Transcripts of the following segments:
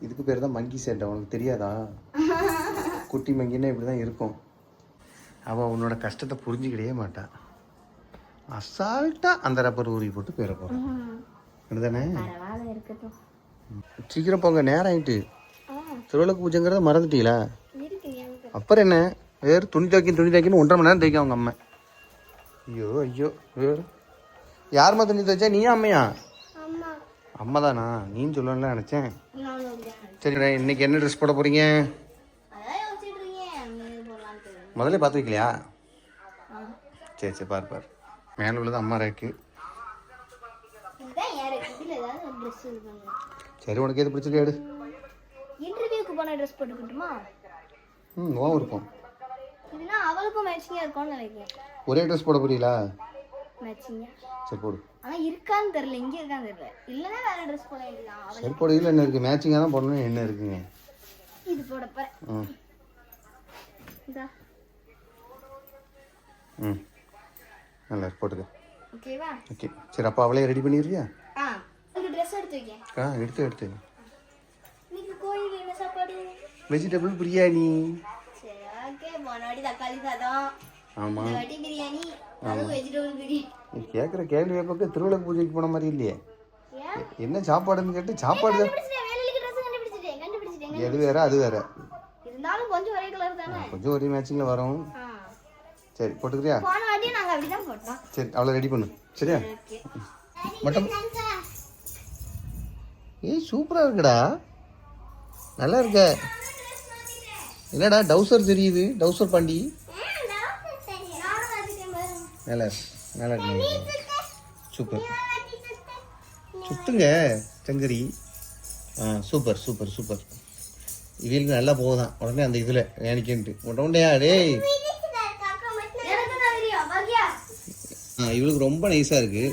இதுக்கு பேர் தான் மங்கி சேட்டை. உனக்கு தெரியாதா? குட்டி மங்கின்னா இப்படி தான் இருக்கும். அவள் உன்னோட கஷ்டத்தை புரிஞ்சுக்கிட்டே மாட்டான். அசால்ட்டாக அந்த ரப்பர் ஊறி போட்டு போயிட போகிறான். அப்படிதானே? சீக்கிரம் போங்க, நேரம் ஆகிட்டு. திருவிளக்கு பூஜைங்கிறத மறந்துட்டீங்களா? அப்புறம் என்ன, வேறு துணி துவைக்கணும் 1.5 மணி நேரம் தைக்கும் அவங்க அம்மா. ஐயோ ஐயோ, வேறு யாரும்மா துணி துவைச்சா? நீயா அம்மையா? அம்மா தானா? நீன்னு சொல்லணும்ல நினச்சேன். சரி, இன்னைக்கு என்ன ட்ரெஸ் போட போகிறீங்க? முதல்ல பார்த்து வைக்கலையா? சரி சரி, பாரு மேலே உள்ளது அம்மா ரேக்கு. சரி, உனக்கு எது பிடிச்சிருக்கு எடு. இன்டர்வியூக்கு போன ட்ரெஸ் போட்டுக்கிட்டுமா? நோவும் இருக்கும். இதுனா அவளுக்கும் மேட்சிங்கா இருக்கும்னு நினைக்கிறேன். ஒரே ட்ரெஸ் போட போறீங்களா? மேட்சிங்கா. சரி போடு. ஆனா இருக்கான்னு தெரியல, இங்க இருக்கான்னு தெரியல. இல்லனா வேற ட்ரெஸ் போடலாம். சரி போடு. இல்ல என்ன இருக்கு? மேட்சிங்கா தான் போடணும். என்ன இருக்குங்க? இது போட போறேன். இதா. நல்லா போட்டுக்க. ஓகேவா? ஓகே. சரி, அப்ப அவளே ரெடி பண்ணிடுறியா? ஒரு ட்ரெஸ் எடுத்து வைக்க. எடுத்து. இன்னைக்கு கோயில்ல என்ன சாப்பாடு? வெஜிடபிள் பிரியாணி. சரி, ஓகே. போனவாடி தக்காளி சாதம். ஆமா. இந்த வாட்டி பிரியாணி. அது வெஜிடபிள் பிரியாணி. நீ கேக்குற கேள்வியை பார்க்க திருவிளக்கு பூஜைக்கு போன மாதிரி இல்லையே. என்ன சாப்பாடுன்னு கேட்டு சாப்பாடு தான். வேலைக்கு ட்ரெஸ் கண்டுபிடிச்சிட்டேன். எது வேற அது வேற. இருந்தாலும் கொஞ்சம் ஒரே கலர் தானே. கொஞ்சம் ஒரே மேட்சிங்ல வரும். சரி, போட்டுக்கிறியா? போன வாட்டி நாங்க அப்படி தான் போட்டோம். சரி, அவளை ரெடி பண்ணு. சரியா? மட்டும் சூப்பரா இருக்குடா. நல்லா இருக்க. என்னடா டவுசர் தெரியுது? டவுசர் பாண்டி. நல்லா இருக்கு. சூப்பர். சுத்துங்க சங்கரி. சூப்பர். இவளுக்கு நல்லா போகுதான். உடனே அந்த இதில் வேணிக்கின்ட்டு உடனேயா டேய். இவளுக்கு ரொம்ப நைஸாக இருக்கு.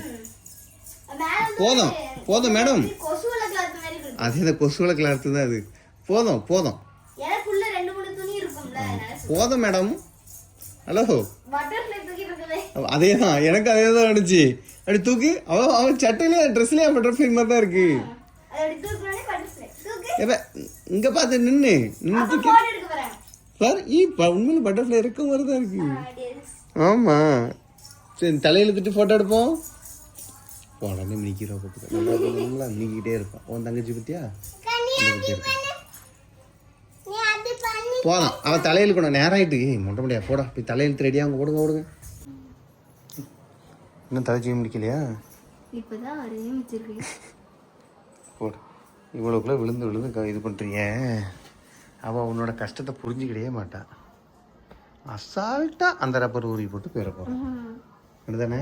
போதும் மேடம். அதே தான் கொசுவலை கிளாத்து தான் அது. போதும் போதும் மேடம். ஹலோ, அதே தான் எனக்கு அதே தான் நினச்சி. அப்படி தூக்கி அவன் சட்டையிலே ட்ரெஸ்லேயே பட்டர்ஃப்ளை மாதிரி தான் இருக்கு. இங்க பார்த்து நின்று தூக்கி சார். உண்மையில பட்டர்ஃப்ளை இருக்க மாதிரி தான் இருக்கு. ஆமா. சரி, தலையில திட்டு போட்டோ எடுப்போம். உடனே மினிக்கிறோம். போட்டுக்கலாம் மினிக்கிட்டே இருப்பான். உன் தங்கச்சி பத்தியா போலாம். அவன் தலையில கூட நேரம் ஆயிட்டு முட்ட முடியா. போடா போய் தலையில ரெடியா அவங்க ஓடுங்க. இன்னும் தலை செய்ய முடிக்கலையா? போடு. இவ்வளோக்குள்ள விழுந்து இது பண்ணுறீங்க. அவள் உன்னோட கஷ்டத்தை புரிஞ்சுக்கிட்டே மாட்டான். அசால்ட்டாக அந்த ரப்பர் ஊறி போட்டு போயிட போகிறான். அப்படிதானே?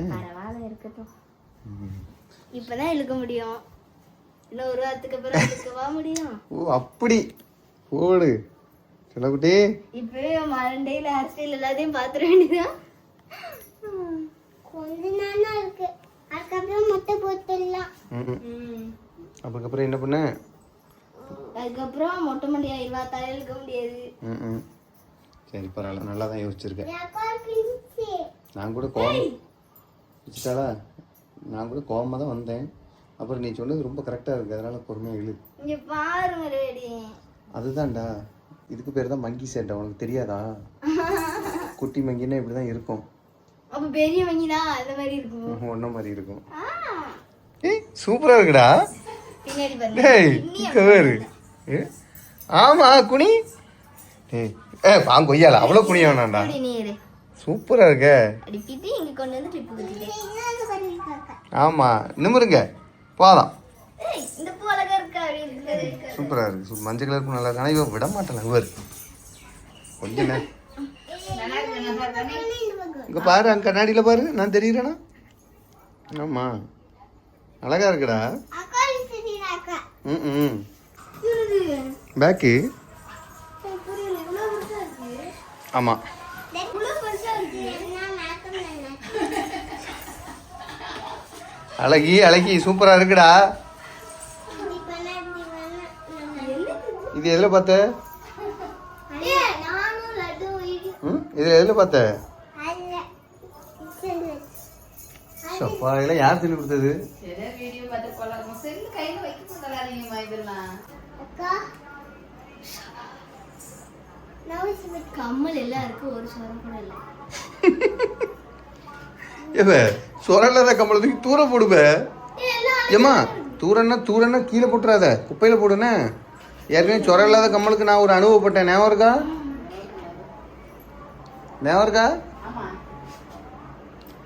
இப்பதான் இழுக்க முடியும். இன்னும் ஒரு வாரத்துக்கு அப்புறம் இழுக்கவா முடியும்? ஓ அப்படி போடு சொல்லக்குட்டி. இப்பவே மரண்டையில ஹேர்ஸ்டைல் எல்லாத்தையும் பாத்துற வேண்டியதான். கொஞ்ச நாளா இருக்கு. அதுக்கப்புறம் மொட்டை போட்டுடலாம். அதுக்கப்புறம் என்ன பண்ண? அதுக்கப்புறம் மொட்டை மண்டியாயிருவா. தலையில இருக்க முடியாது. சரி, பரவாயில்ல. நல்லா தான் யோசிச்சிருக்கேன். நான் கூட கோவமாக தான் வந்தேன். அப்புறம் நீ சொன்னது ரொம்ப கரெக்டாக இருக்குது. அதனால பொறுமையாக இழு. இங்கே பாருங்க. அதுதான்டா, இதுக்கு பேர் தான் மங்கி சேட்டை. உனக்கு தெரியாதா? குட்டி மங்கின்னா இப்படி தான் இருக்கும். அப்போ பெரிய மங்கி தான் அந்த மாதிரி இருக்கும். ஒன்ன மாதிரி இருக்கும். சூப்பராக இருக்குடா. பின்னாடி ஆமா குனி. கொய்யால அவ்வளோ குனிய வேணாண்டா. சூப்பரா இருக்க. ஆமா, நிமிருங்க. போதும். சூப்பரா இருக்கு. மஞ்சள் கலருக்கு நல்லா இருக்கு. ஆனா இவ விட மாட்டேன். இவர் கொஞ்ச நேரம் இங்க பாரு. அங்க கண்ணாடியில பாரு. நான் தெரியுறேனா? ஆமா, அழகா இருக்குடா. பேக்கு. ஆமா, அழகி சூப்பரா இருக்குடா. இது எதுல பார்த்த? இது எதுல பார்த்த? இதெல்லாம் யார் சொல்லி கொடுத்தது? கம்மல் எல்லாம் இருக்கு, ஒரு சொரம் கூட இல்லை. ஏவ சொரல்லாத கம்மலத்துக்கு தூர போடுவ. ஏம்மா தூரன்னா கீழே போட்டுறாத, குப்பையில் போடுனே. ஏற்கனவே சொர இல்லாத கம்மலுக்கு நான் ஒரு அனுபவப்பட்டேன். ஞாபகம் இருக்கா?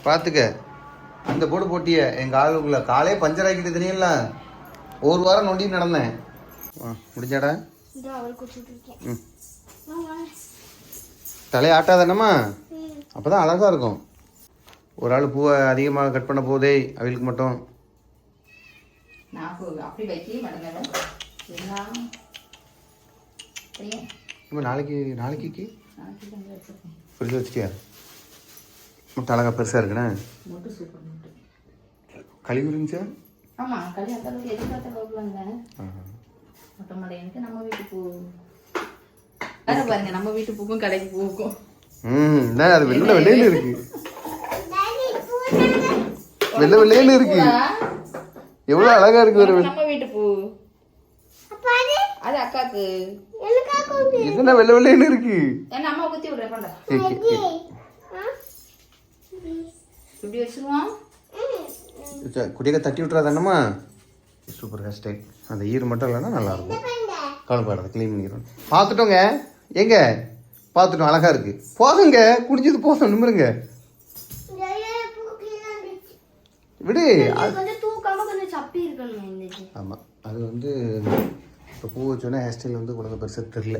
பார்த்துக்க. அந்த போடு போட்டிய எங்கள் ஆளுக்குள்ள காலே பஞ்சர் ஆக்கிட்டு தெரியல. ஒரு வாரம் நொண்டி நடந்தேன். முடிஞ்சாடா? ம், தலையை ஆட்டாதானம்மா, அப்போ தான் அழகாக இருக்கும். ஒரு ஆள் பூவை அதிகமாக கட் பண்ண போதே அவளுக்கு மட்டும். நாளைக்கு ஃப்ரிட்ஜ் வச்சுட்டியா? மட்டும் அழகாக பெருசாக இருக்குண்ணே. கழுவி இருந்துச்சா? ஆமாம், களி அந்த அளவுக்கு எதிர்பார்த்த அளவுக்குலாங்க. நம்ம வீட்டு பூ பாருங்க, நம்ம வீட்டு பூக்கும் கடைக்கு பூக்கும். என்ன அது வெள்ளை வெள்ளையில இருக்கு, வெள்ளை வெள்ளையில இருக்கு. எவ்வளவு அழகா இருக்கு. ஒரு நம்ம வீட்டு பூ அது அக்காக்கு. என்ன வெள்ளை வெள்ளையில இருக்கு? என்ன அம்மா குத்தி விடுறேன் பண்ண இப்படி வச்சுருவோம். குட்டியை தட்டி விட்டுறாதானம்மா. Super hair style. அந்த ஈர் மட்டும் இல்லைன்னா நல்லா இருக்கும். கவலைப்படாத, க்ளீன் பண்ணிக்கிறோம். பார்த்துட்டோங்க. எங்க பார்த்துட்டோம், அழகா இருக்கு. போதுங்க, குடிஞ்சது போதும். நிமிருங்க, விடு. ஆமாம், அது வந்து இப்போ பூ வச்சோன்னா ஹேர் ஸ்டைல் வந்து குழந்தை பெருசாக தெரில.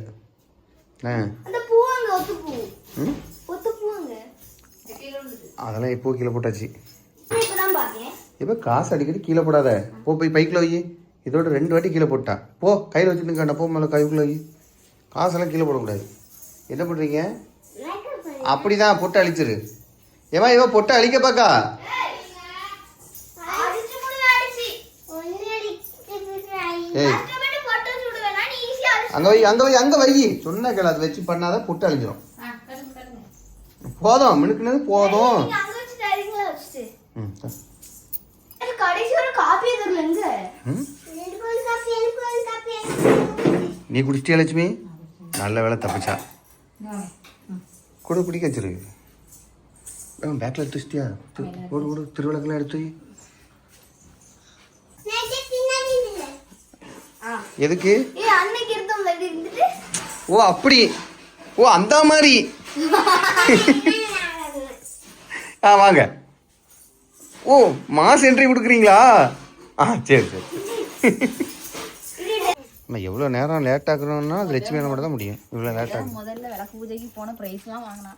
அதெல்லாம் எப்போ கீழே போட்டாச்சு. இப்போ காசு அடிக்கடி கீழே போடாத. போய் பைக்கில் வை. இதோட 2 வாட்டி கீழே போட்டா. போ, கையில் வச்சுருக்கா. போ மேலே கைக்குள்ள வை. காசெல்லாம் கீழே போடக்கூடாது. என்ன பண்ணுறீங்க? அப்படிதான் பொட்டை அழிச்சிரு. இவ பொட்டை அழிக்க பாக்கா. ஏய், அங்க வை. சொன்ன கேள, அதை வச்சு பண்ணாத பொட்டை அழிஞ்சிரும். போதும், மினுக்குனது போதும். நீ குடிச்சிட்டியா லட்சுமி? நல்ல வேலை, தப்பிச்சா. கூட பிடிக்க வச்சிருக்கு. பேக்கில் எடுத்து வச்சிட்டியா? ஒரு திருவிழாக்கெல்லாம் எடுத்து. எதுக்கு? ஓ அப்படி, ஓ அந்த மாதிரி. வாங்க. ஓ மாஸ் என்ட்ரி கொடுக்குறீங்களா? சரி. நம்ம எவ்வளோ நேரம் லேட் ஆகணும்னா அது லட்சுமி மட்டும் தான் முடியும். இவ்வளோ லேட் ஆகும். முதல்ல விளக்கு பூஜைக்கு போன பிரைஸ்லாம் வாங்கினா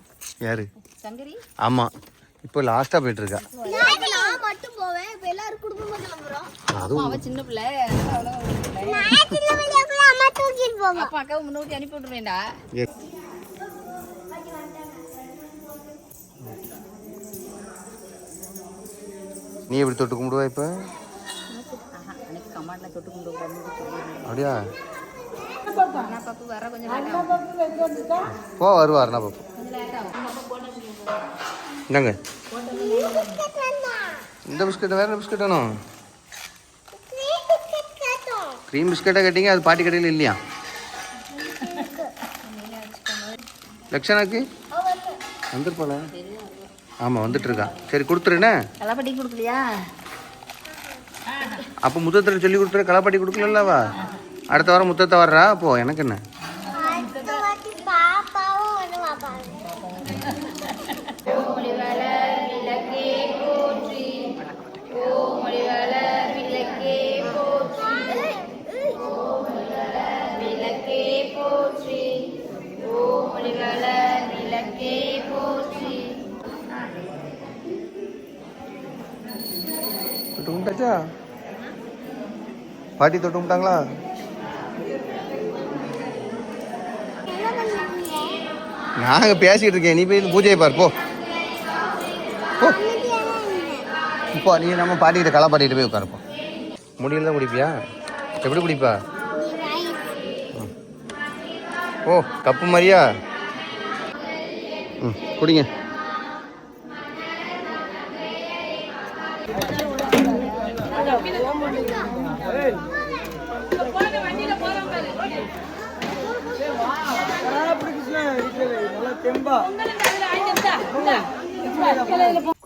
யாரு? சங்கரி. ஆமாம், இப்போ லாஸ்ட்டாக போயிட்டு இருக்கா. அதுவும் அவ சின்ன பிள்ளை. அக்காவை முன்னோட்டி அனுப்பி விட்டுருவேன்டா. நீ எப்படி தொட்டு கும்பிடுவா இப்போ? அப்படியா? போ, வருவார். நான் பாப்பா என்னங்க இந்த பிஸ்கட் வேற பிஸ்கட் வேணும். க்ரீம் பிஸ்கட்டாக கேட்டீங்க, அது பாட்டி கடையில் இல்லையா? லக்ஷனாக்கு வந்துருப்பாள? ஆமாம், வந்துட்டு இருக்கா. சரி கொடுத்துருண்ணே. களப்பாட்டி கொடுக்கலையா? அப்போ முத்தத்தில் சொல்லி கொடுத்துரு. களப்பாட்டி கொடுக்கலல்லவா? அடுத்த வாரம் முத்தத்தை வர்றா. அப்போ எனக்கு என்ன? தொட்டு கும்பிட்டாச்சா? பாட்டி தொட்டு கும்பிட்டாங்களா? நாங்கள் பேசிக்கிட்டு இருக்கேன். நீ போய் பூஜையை பார். போ இப்போ நீ நம்ம பாட்டிக்கிட்ட களை பாட்டிக்கிட்ட போய் உட்காருப்போம். முடியல தான் குடிப்பியா? எப்படி குடிப்பா? ஓ கப்பு மாதிரியா? குடிங்க.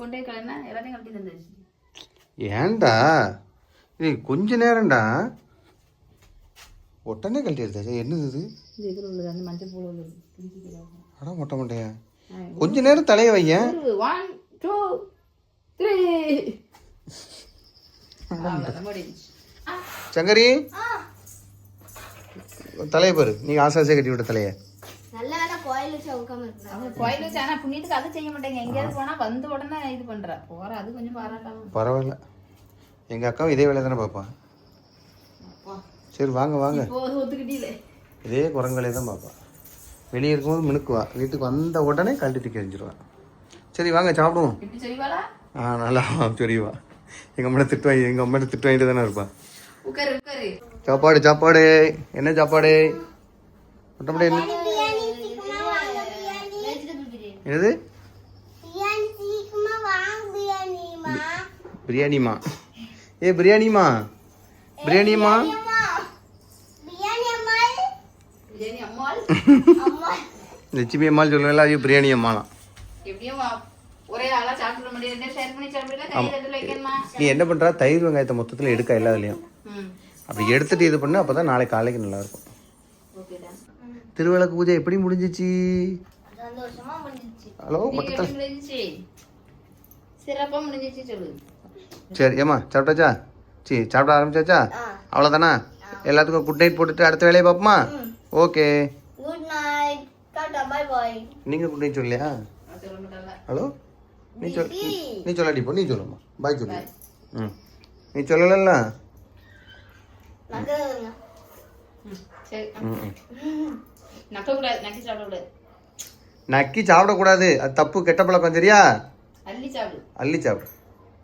கொண்டே கலன்னா எல்லாத்தையும் கழட்டி தந்துச்சு. ஏன்டா இது கொஞ்ச நேரம்டா உடனே கழட்டி எடுத்தாச்சு. என்னது இது? இந்த இதில் உள்ளது அந்த மஞ்சள் பூவில் உள்ளது. அடா மொட்டை மொட்டையா கொஞ்ச நேரம் தலையை வையன். 1 2 3 சங்கரி தலையை பாரு. நீங்க ஆசாசியா கட்டி விட்ட தலையை. நல்ல வேலை கோயில் வச்சு உட்காம இருந்தா. அவங்க கோயில் வச்சு ஆனால் புண்ணியத்துக்கு அது செய்ய மாட்டேங்க. எங்கேயாவது போனால் வந்த உடனே இது பண்ணுறா போகிற. அது கொஞ்சம் பாராட்டாம. பரவாயில்ல, எங்க அக்காவும் இதே வேலையை தானே பார்ப்பா. சரி வாங்க வாங்க. ஒத்துக்கிட்டீங்களே. இதே குரங்கலையே தான் பார்ப்பா. வெளியே இருக்கும்போது மினுக்குவா, வீட்டுக்கு வந்த உடனே கழட்டி தூக்கி எறிஞ்சிருவா. சரி வாங்க சாப்பிடுவோம். இப்படி சொல்லிவாளா? நல்லா சரிவா. எங்கள் அம்மா திட்டு வாங்கி வாங்கிட்டு தானே இருப்பா. உட்காரு உட்காரு. சாப்பாடு சாப்பாடு என்ன சாப்பாடு? மொட்டை என்ன வெஜிடபிள் பிரியாணி. என்னது? பிரியாணிமா. பிரியாணிமா பிரியாணிமா. பிரியாணி அம்மாள் லட்சுமி அம்மாள் சொல்லுவேன், அது பிரியாணி அம்மாலாம். எப்படியும் ஒரே ஆளா சாப்பிட முடியாது. ஷேர் பண்ணி சாப்பிடல. கை தட்டுல வைக்கணுமா? நீ என்ன பண்ணுறா, தயிர் வெங்காயத்தை மொத்தத்தில் எடுக்க எல்லாத்துலேயும் ம் அப்படி எடுத்துட்டு இது பண்ணு. அப்போ தான் நாளைக்கு காலைக்கு நல்லாயிருக்கும். ஓகேடா. திருவிளக்கு பூஜை எப்படி முடிஞ்சிச்சு? சந்தோஷமா முடிஞ்சிச்சு. ஹலோ நீங்க மொட்டத்தில். எப்படி முடிஞ்சிச்சு? சிறப்பா முடிஞ்சிச்சு சொல்லு. சரி ஏம்மா சாப்பிட்டாச்சா? சரி சாப்பிட ஆரம்பிச்சாச்சா? அவ்வளோதானா? எல்லாத்துக்கும் குட் நைட் போட்டுட்டு அடுத்த வேலையை பார்ப்போமா? Okay good night. டாடா பை பை. நீங்கள் குட் நைட் சொல்லியா? சொல்ல மாட்டாங்க. ஹலோ நீ சொல்லாடி போ. நீ சொல்லுமா பாய் சொல்லு. ம் நீ சொல்லல. நகருங்க. சரி. ம் நக்கக்கூடாது. நக்கி சாப்பிடக்கூடாது. நக்கி சாப்பிடக்கூடாது, அது தப்பு, கெட்ட பழக்கம். சரியா? அள்ளி சாப்பிடு. அள்ளி சாப்பிடு.